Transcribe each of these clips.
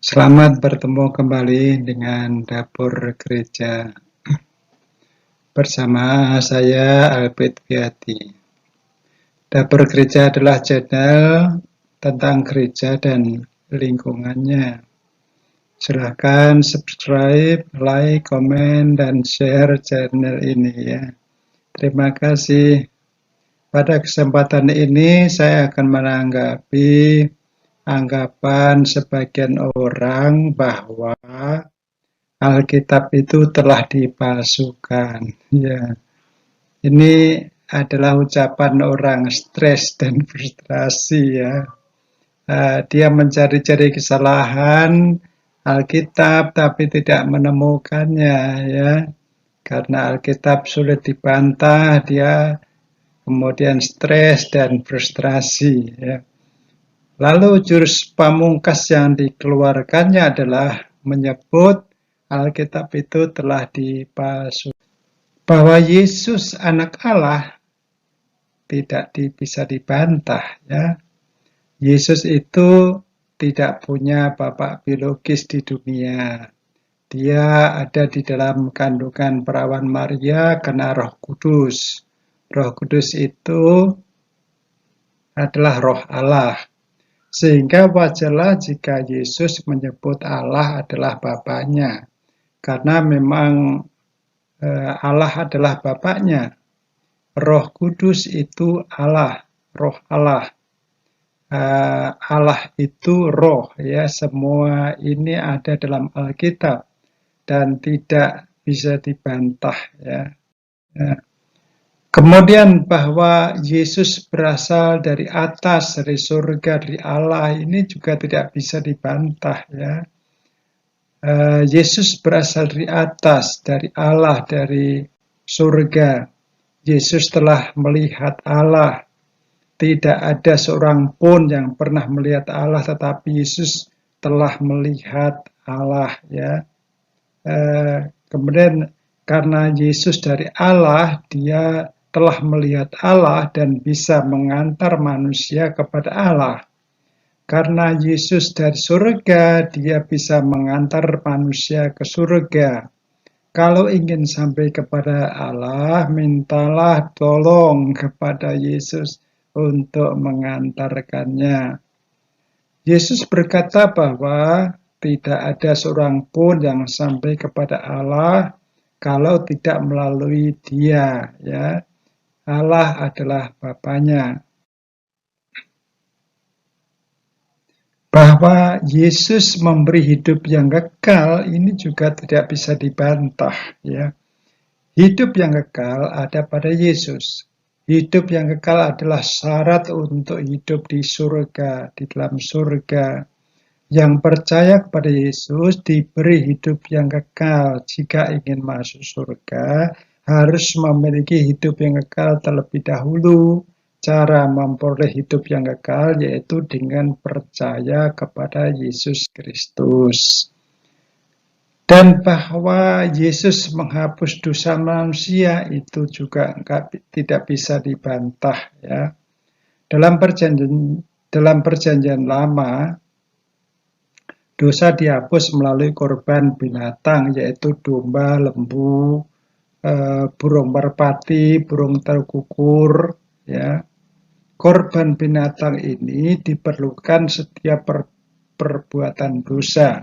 Selamat bertemu kembali dengan Dapur Gereja bersama saya Albert Fiati. Dapur Gereja adalah channel tentang gereja dan lingkungannya. Silahkan subscribe, like, komen, dan share channel ini ya. Terima kasih. Pada kesempatan ini saya akan menanggapi anggapan sebagian orang bahwa Alkitab itu telah dipalsukan. Ya, ini adalah ucapan orang stres dan frustrasi ya. Dia mencari-cari kesalahan Alkitab tapi tidak menemukannya ya. Karena Alkitab sulit dibantah, dia kemudian stres dan frustrasi ya. Lalu jurus pamungkas yang dikeluarkannya adalah menyebut Alkitab itu telah dipalsukan. Bahwa Yesus anak Allah tidak bisa dibantah ya. Yesus itu tidak punya bapak biologis di dunia. Dia ada di dalam kandungan perawan Maria karena Roh Kudus. Roh Kudus itu adalah Roh Allah. Sehingga wajarlah jika Yesus menyebut Allah adalah Bapaknya. Karena memang Allah adalah Bapaknya. Roh Kudus itu Allah, Roh Allah. Allah itu roh ya, semua ini ada dalam Alkitab dan tidak bisa dibantah ya. Kemudian bahwa Yesus berasal dari atas, dari surga, dari Allah, ini juga tidak bisa dibantah ya. Yesus berasal dari atas, dari Allah, dari surga. Yesus telah melihat Allah. Tidak ada seorang pun yang pernah melihat Allah, tetapi Yesus telah melihat Allah ya. Kemudian karena Yesus dari Allah, dia telah melihat Allah dan bisa mengantar manusia kepada Allah. Karena Yesus dari surga, dia bisa mengantar manusia ke surga. Kalau ingin sampai kepada Allah, mintalah tolong kepada Yesus untuk mengantarkannya. Yesus berkata bahwa tidak ada seorang pun yang sampai kepada Allah kalau tidak melalui Dia, ya. Allah adalah Bapaknya. Bahwa Yesus memberi hidup yang kekal ini juga tidak bisa dibantah ya. Hidup yang kekal ada pada Yesus. Hidup yang kekal adalah syarat untuk hidup di surga, di dalam surga. Yang percaya kepada Yesus diberi hidup yang kekal. Jika ingin masuk surga, harus memiliki hidup yang kekal terlebih dahulu. Cara memperoleh hidup yang kekal yaitu dengan percaya kepada Yesus Kristus. Dan bahwa Yesus menghapus dosa manusia itu juga tidak bisa dibantah ya. Dalam perjanjian lama, dosa dihapus melalui korban binatang yaitu domba, lembu, burung merpati, burung terkukur ya. Korban binatang ini diperlukan setiap perbuatan dosa.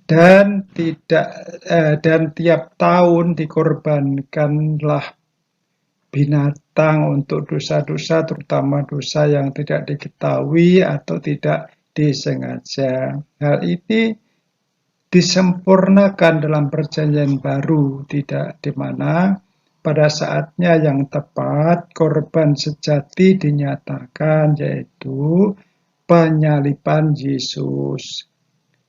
Dan tiap tahun dikorbankanlah binatang untuk dosa-dosa, terutama dosa yang tidak diketahui atau tidak disengaja. Hal ini disempurnakan dalam perjanjian baru, tidak di mana pada saatnya yang tepat korban sejati dinyatakan, yaitu penyaliban Yesus.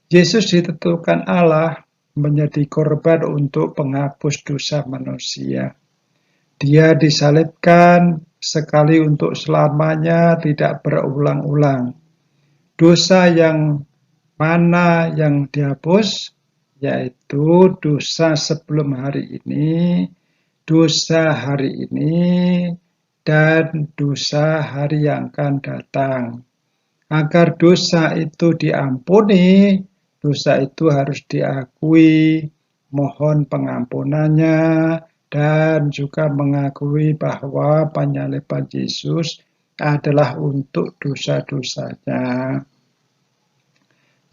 Yesus ditentukan Allah menjadi korban untuk penghapus dosa manusia. Dia disalibkan sekali untuk selamanya, tidak berulang-ulang. Dosa yang mana yang dihapus? Yaitu dosa sebelum hari ini, dosa hari ini, dan dosa hari yang akan datang. Agar dosa itu diampuni, dosa itu harus diakui, mohon pengampunannya, dan juga mengakui bahwa penyaliban Yesus adalah untuk dosa-dosanya.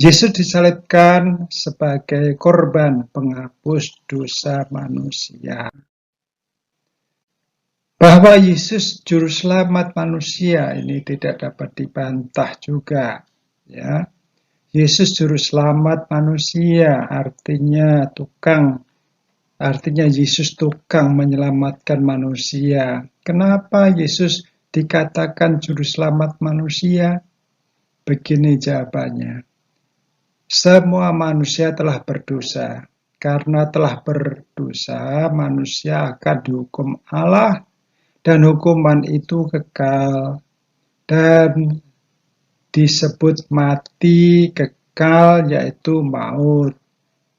Yesus disalibkan sebagai korban penghapus dosa manusia. Bahwa Yesus juru selamat manusia ini tidak dapat dibantah juga, ya. Yesus juru selamat manusia artinya Yesus tukang menyelamatkan manusia. Kenapa Yesus dikatakan juru selamat manusia? Begini jawabannya. Semua manusia telah berdosa. Karena telah berdosa, manusia akan dihukum Allah, dan hukuman itu kekal. Dan disebut mati kekal, yaitu maut.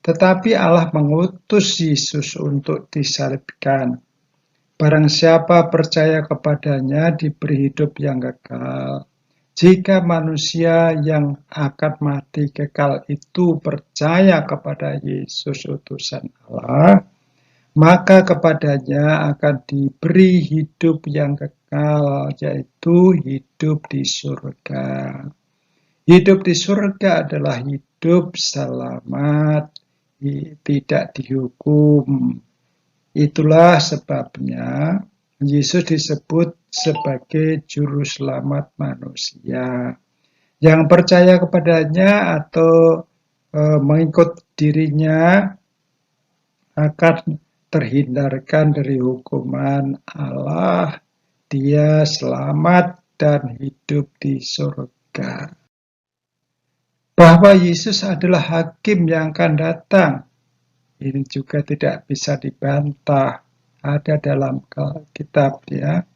Tetapi Allah mengutus Yesus untuk disalibkan. Barang siapa percaya kepadanya diberi hidup yang kekal. Jika manusia yang akan mati kekal itu percaya kepada Yesus utusan Allah, maka kepadanya akan diberi hidup yang kekal, yaitu hidup di surga. Hidup di surga adalah hidup selamat, tidak dihukum. Itulah sebabnya Yesus disebut sebagai juru selamat manusia. Yang percaya kepadanya atau mengikut dirinya akan terhindarkan dari hukuman Allah. Dia selamat dan hidup di surga. Bahwa Yesus adalah hakim yang akan datang, ini juga tidak bisa dibantah. Ada dalam kitab, ya.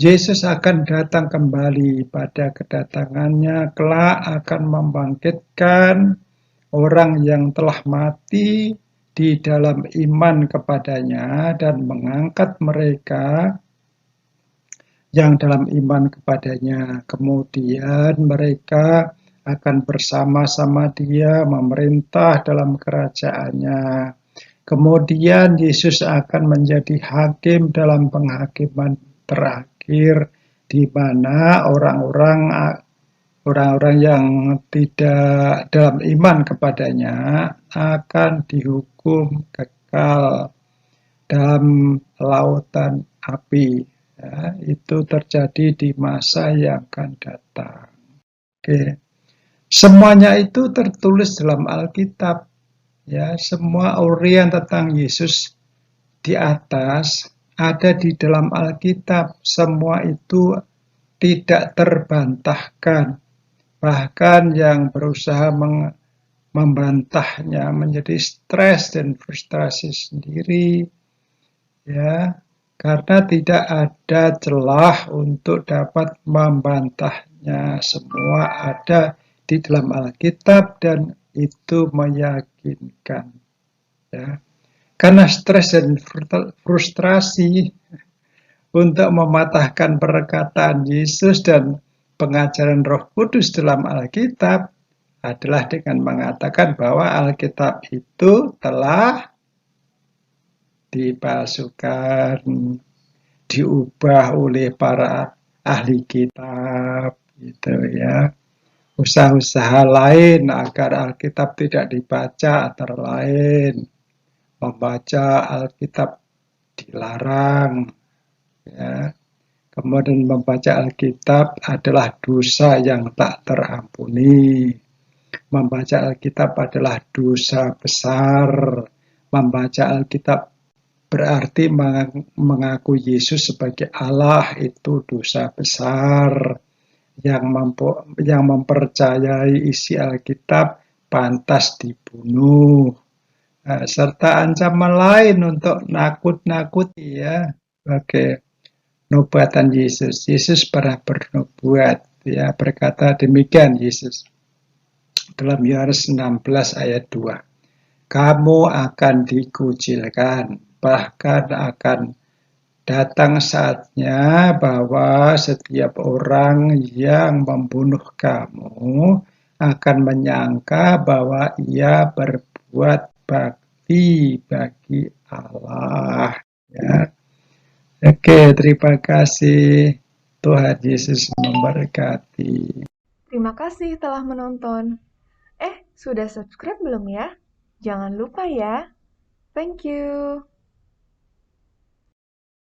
Yesus akan datang kembali. Pada kedatangannya kelak akan membangkitkan orang yang telah mati di dalam iman kepadanya dan mengangkat mereka yang dalam iman kepadanya. Kemudian mereka akan bersama-sama dia memerintah dalam kerajaannya. Kemudian Yesus akan menjadi hakim dalam penghakiman terakhir, di mana orang-orang yang tidak dalam iman kepadanya akan dihukum kekal dalam lautan api. Ya, itu terjadi di masa yang akan datang. Oke. Semuanya itu tertulis dalam Alkitab. Ya, semua uraian tentang Yesus di atas ada di dalam Alkitab. Semua itu tidak terbantahkan. Bahkan yang berusaha membantahnya menjadi stres dan frustrasi sendiri. Ya, karena tidak ada celah untuk dapat membantahnya. Semua ada di dalam Alkitab dan itu meyakinkan. Ya. Karena stres dan frustrasi untuk mematahkan perkataan Yesus dan pengajaran Roh Kudus dalam Alkitab adalah dengan mengatakan bahwa Alkitab itu telah dipalsukan, diubah oleh para ahli kitab, gitu ya. Usaha-usaha lain agar Alkitab tidak dibaca antara lain membaca Alkitab dilarang, ya. Kemudian membaca Alkitab adalah dosa yang tak terampuni. Membaca Alkitab adalah dosa besar. Membaca Alkitab berarti mengaku Yesus sebagai Allah, itu dosa besar. Yang mempercayai isi Alkitab pantas dibunuh. Serta ancaman lain untuk nakut-nakuti, ya, sebagai nubatan Yesus. Yesus pernah bernubuat, ya, berkata demikian Yesus dalam Yohanes 16 ayat 2. Kamu akan dikucilkan, bahkan akan datang saatnya bahwa setiap orang yang membunuh kamu akan menyangka bahwa ia berbuat bakti bagi Allah. Ya. Oke, terima kasih. Tuhan Yesus memberkati. Terima kasih telah menonton. Sudah subscribe belum ya? Jangan lupa ya. Thank you.